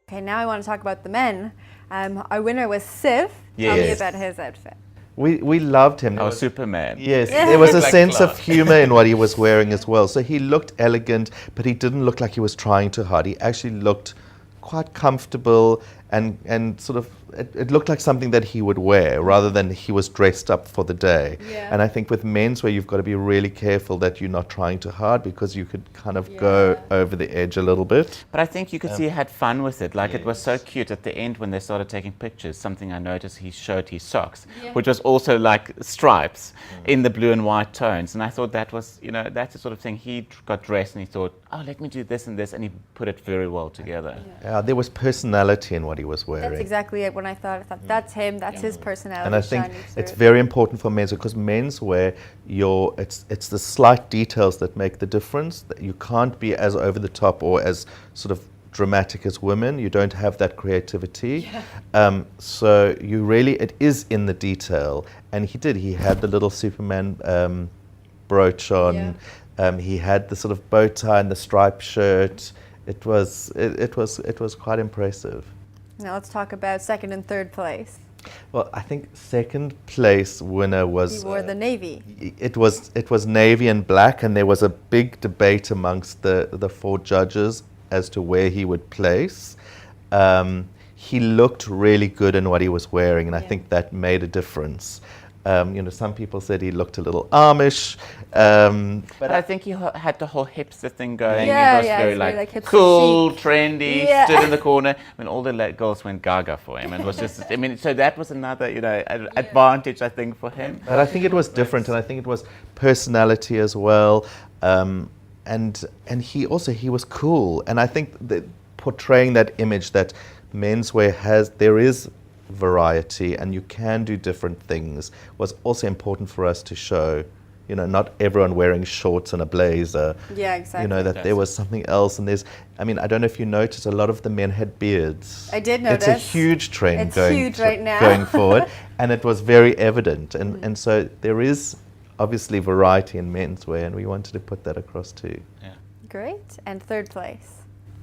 Okay, now I want to talk about the men. Our winner was Sieve. Yes. Tell me about his outfit. We loved him. Our Superman. Yes, Yeah. there was a Like sense Clark. of humor in what he was wearing as well. So he looked elegant, but he didn't look like he was trying too hard. He actually looked quite comfortable and sort of, it looked like something that he would wear rather than he was dressed up for the day. Yeah. And I think with menswear, you've got to be really careful that you're not trying too hard because you could kind of go over the edge a little bit. But I think you could see he had fun with it. Like, it was so cute at the end when they started taking pictures. Something I noticed, he showed his socks, which was also like stripes in the blue and white tones. And I thought that was, you know, that's the sort of thing. He got dressed and he thought, oh, let me do this and this. And he put it very well together. There was personality in what he was wearing. That's exactly it. When I thought that's him, that's his personality. And I think shining it's through. very important for menswear because menswear, it's the slight details that make the difference. That you can't be as over the top or as sort of dramatic as women. You don't have that creativity. So you really, it is in the detail. And he had the little Superman brooch on. He had the sort of bow tie and the striped shirt. It was quite impressive. Now let's talk about second and third place. Well, I think second place winner was. He wore the navy. It was navy and black, and there was a big debate amongst the four judges as to where he would place. He looked really good in what he was wearing, and I think that made a difference. Some people said he looked a little Amish. But I think he had the whole hipster thing going. Yeah, he was very like hipster cool, chic. trendy, stood in the corner. When all the girls went gaga for him. And it was just, I mean, so that was another, advantage, I think, for him. But I think it was different, and I think it was personality as well. And he was cool. And I think that portraying that image that menswear there is variety and you can do different things was also important for us to show, not everyone wearing shorts and a blazer. Yeah, exactly. That there was something else. And I don't know if you noticed, a lot of the men had beards. I did notice. It's a huge trend It's huge right now. going forward. And it was very evident. And so there is obviously variety in menswear, and we wanted to put that across too. Yeah. Great. And third place?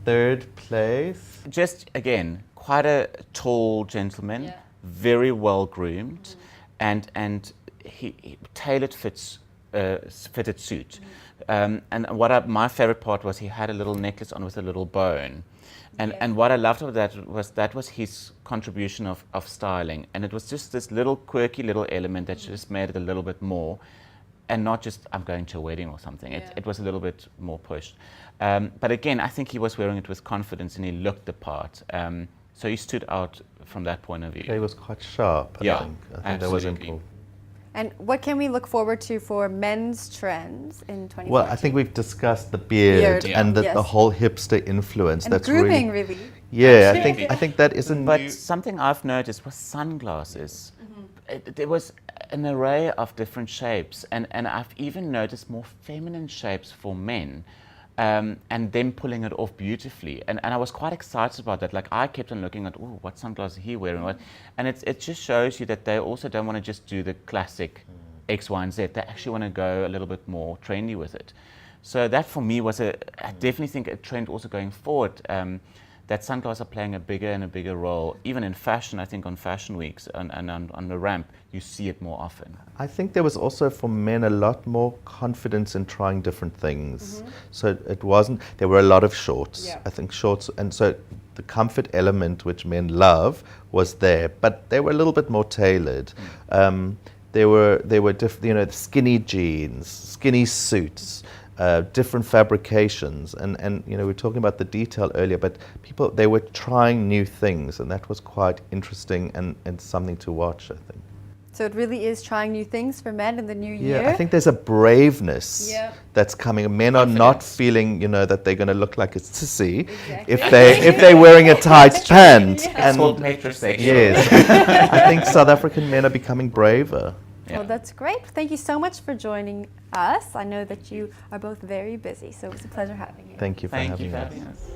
Third place. Just, again, quite a tall gentleman, very well groomed, and he tailored fitted suit. And my favorite part was he had a little necklace on with a little bone. And what I loved about that was his contribution of styling. And it was just this little quirky little element that just made it a little bit more, and not just I'm going to a wedding or something. It was a little bit more pushed. But again, I think he was wearing it with confidence and he looked the part. So he stood out from that point of view. He was quite sharp, I think that was important. And what can we look forward to for men's trends in 2014? Well, I think we've discussed the beard and the whole hipster influence. And that's grooming, really. Yeah, I think that is a But new. something I've noticed was sunglasses. There was an array of different shapes, and I've even noticed more feminine shapes for men. And them pulling it off beautifully. And I was quite excited about that. Like, I kept on looking at, oh, what sunglasses is he wearing? And it just shows you that they also don't want to just do the classic X, Y, and Z. They actually want to go a little bit more trendy with it. So that for me was I definitely think a trend also going forward, that sunglasses are playing a bigger and a bigger role. Even in fashion, I think on fashion weeks and on the ramp, you see it more often. I think there was also for men a lot more confidence in trying different things. So there were a lot of shorts. I think shorts, and so the comfort element which men love was there, but they were a little bit more tailored. There were different, skinny jeans, skinny suits. Different fabrications, and we were talking about the detail earlier, but they were trying new things, and that was quite interesting and something to watch, I think. So it really is trying new things for men in the new year? Yeah, I think there's a braveness that's coming. Men are not feeling, that they're going to look like a sissy if they're wearing a tight pant. It's called metrosexual. Yes, I think South African men are becoming braver. Well, that's great. Thank you so much for joining us. I know that you are both very busy, so it was a pleasure having you. Thank you for having us. us.